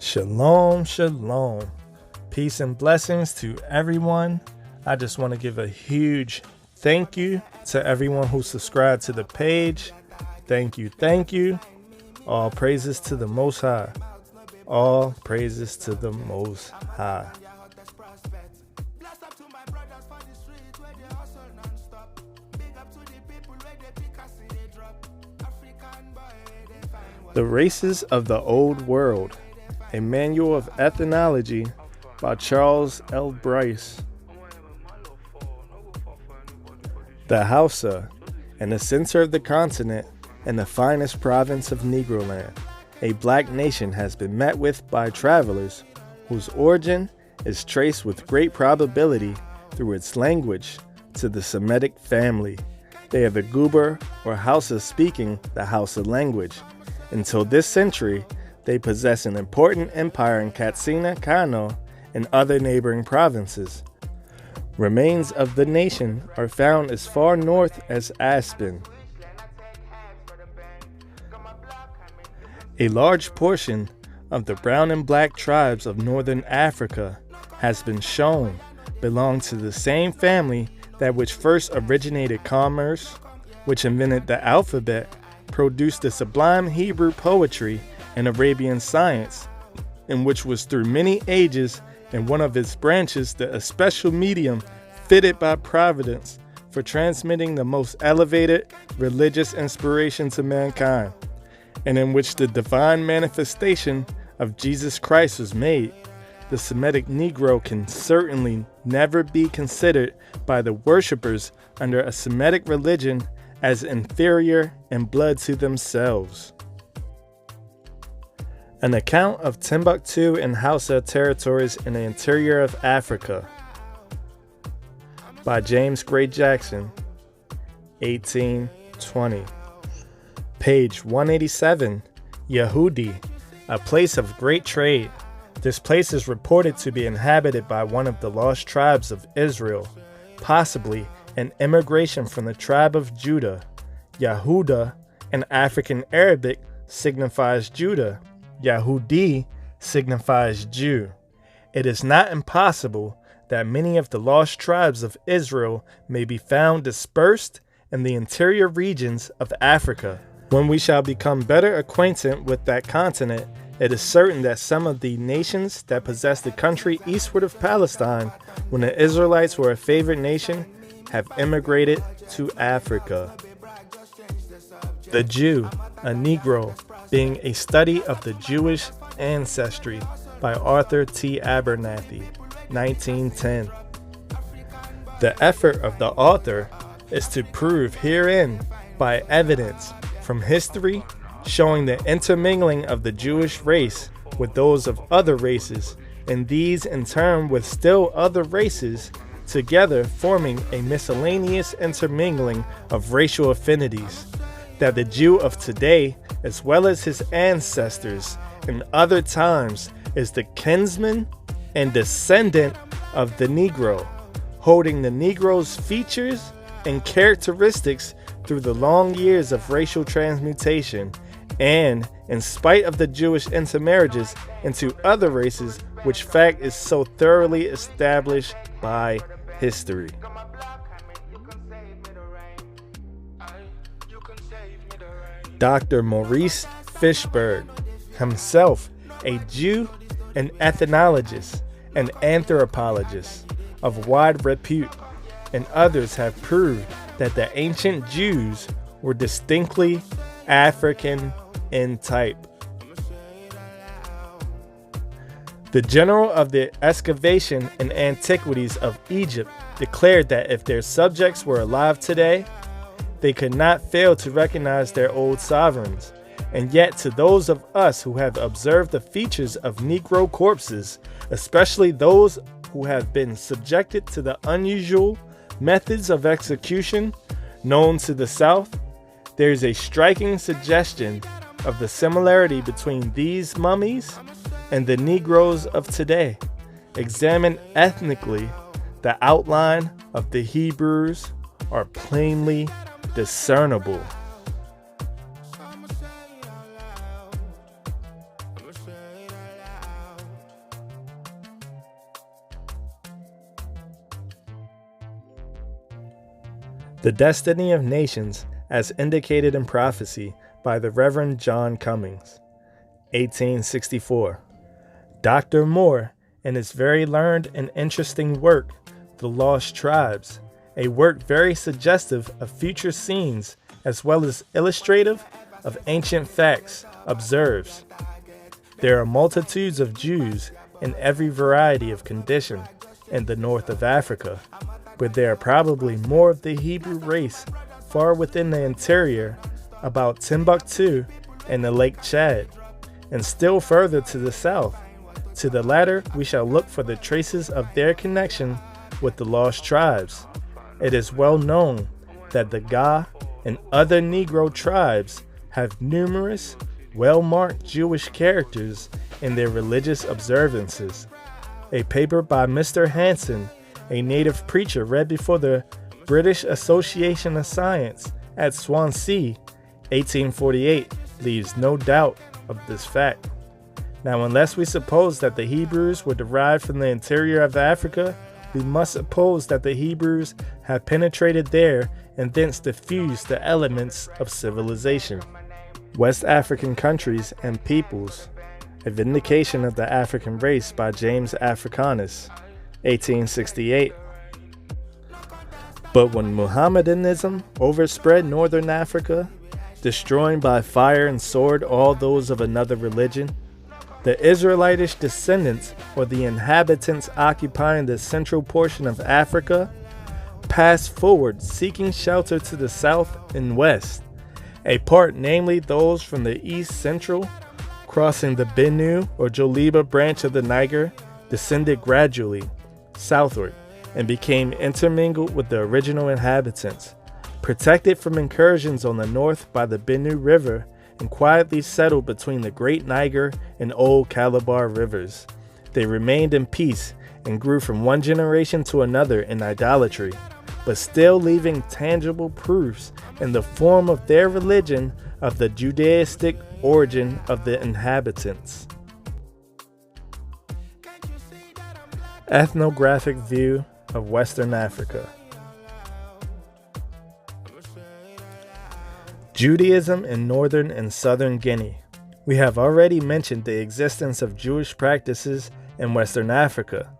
Shalom, shalom. Peace and blessings to everyone. I just want to give a huge thank you to everyone who subscribed to the page. Thank you, thank you. All praises to the Most High. All praises to the Most High. The Races of the Old World. A Manual of Ethnology by Charles L. Bryce. The Hausa, in the center of the continent and the finest province of Negroland, a black nation has been met with by travelers whose origin is traced with great probability through its language to the Semitic family. They are the Guber or Hausa speaking the Hausa language. Until this century, they possess an important empire in Katsina, Kano, and other neighboring provinces. Remains of the nation are found as far north as Aspen. A large portion of the brown and black tribes of northern Africa has been shown belong to the same family that which first originated commerce, which invented the alphabet, produced the sublime Hebrew poetry and Arabian science, in which was through many ages in one of its branches the especial medium fitted by providence for transmitting the most elevated religious inspiration to mankind, and in which the divine manifestation of Jesus Christ was made. The Semitic Negro can certainly never be considered by the worshippers under a Semitic religion as inferior in blood to themselves. An account of Timbuktu and Hausa territories in the interior of Africa by James Gray Jackson, 1820. Page 187. Yehudi, a place of great trade. This place is reported to be inhabited by one of the lost tribes of Israel, possibly an immigration from the tribe of Judah. Yehuda in African Arabic signifies Judah. Yehudi signifies Jew. It is not impossible that many of the lost tribes of Israel may be found dispersed in the interior regions of Africa. When we shall become better acquainted with that continent, it is certain that some of the nations that possess the country eastward of Palestine, when the Israelites were a favored nation, have immigrated to Africa. The Jew, a Negro, being a study of the Jewish ancestry by Arthur T. Abernathy, 1910. The effort of the author is to prove herein by evidence from history showing the intermingling of the Jewish race with those of other races, and these in turn with still other races, together forming a miscellaneous intermingling of racial affinities, that the Jew of today, as well as his ancestors in other times, is the kinsman and descendant of the Negro, holding the Negro's features and characteristics through the long years of racial transmutation, and in spite of the Jewish intermarriages into other races, which fact is so thoroughly established by history. Dr. Maurice Fishberg, himself a Jew, an ethnologist, an anthropologist of wide repute, and others have proved that the ancient Jews were distinctly African in type. The general of the excavation and antiquities of Egypt declared that if their subjects were alive today, they could not fail to recognize their old sovereigns. And yet to those of us who have observed the features of Negro corpses, especially those who have been subjected to the unusual methods of execution known to the South, there is a striking suggestion of the similarity between these mummies and the Negroes of today. Examined ethnically, the outline of the Hebrews are plainly discernible. The Destiny of Nations, as indicated in prophecy by the Reverend John Cummings, 1864. Dr. Moore, in his very learned and interesting work, The Lost Tribes, a work very suggestive of future scenes as well as illustrative of ancient facts, observes, there are multitudes of Jews in every variety of condition in the north of Africa, but there are probably more of the Hebrew race far within the interior, about Timbuktu and the Lake Chad, and still further to the south. To the latter we shall look for the traces of their connection with the lost tribes. It is well known that the Ga and other Negro tribes have numerous, well-marked Jewish characters in their religious observances. A paper by Mr. Hanson, a native preacher, read before the British Association of Science at Swansea, 1848, leaves no doubt of this fact. Now, unless we suppose that the Hebrews were derived from the interior of Africa, we must suppose that the Hebrews have penetrated there and thence diffused the elements of civilization. West African countries and peoples, a vindication of the African race by James Africanus, 1868. But when Mohammedanism overspread northern Africa, destroying by fire and sword all those of another religion, the Israelitish descendants, or the inhabitants occupying the central portion of Africa, passed forward seeking shelter to the south and west, a part namely those from the east central, crossing the Benue or Joliba branch of the Niger, descended gradually southward and became intermingled with the original inhabitants, protected from incursions on the north by the Benue River, and quietly settled between the Great Niger and Old Calabar rivers. They remained in peace and grew from one generation to another in idolatry, but still leaving tangible proofs in the form of their religion of the Judaistic origin of the inhabitants. Ethnographic view of Western Africa. Judaism in northern and southern Guinea. We have already mentioned the existence of Jewish practices in Western Africa.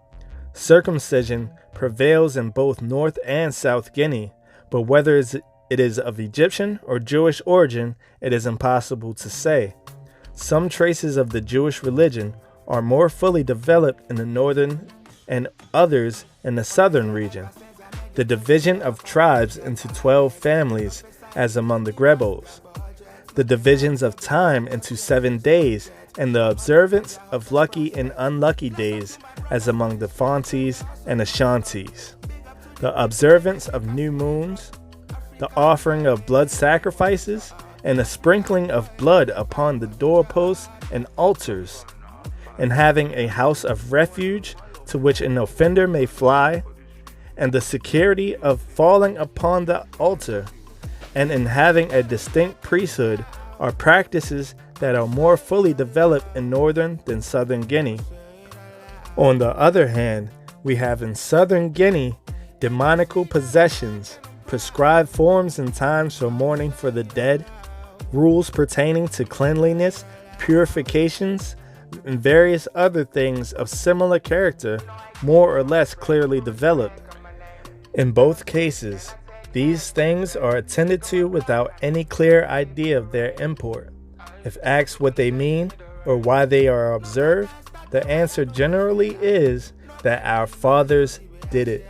Circumcision prevails in both North and South Guinea, but whether it is of Egyptian or Jewish origin, it is impossible to say. Some traces of the Jewish religion are more fully developed in the northern and others in the southern region. The division of tribes into 12 families, as among the Grebos. The divisions of time into 7 days, and the observance of lucky and unlucky days, as among the Fontes and Ashantis. The observance of new moons, the offering of blood sacrifices, and the sprinkling of blood upon the doorposts and altars, and having a house of refuge to which an offender may fly, and the security of falling upon the altar, and in having a distinct priesthood, are practices that are more fully developed in northern than southern Guinea. On the other hand, we have in southern Guinea demoniacal possessions, prescribed forms and times for mourning for the dead, rules pertaining to cleanliness, purifications, and various other things of similar character, more or less clearly developed. In both cases, these things are attended to without any clear idea of their import. If asked what they mean or why they are observed, the answer generally is that our fathers did it.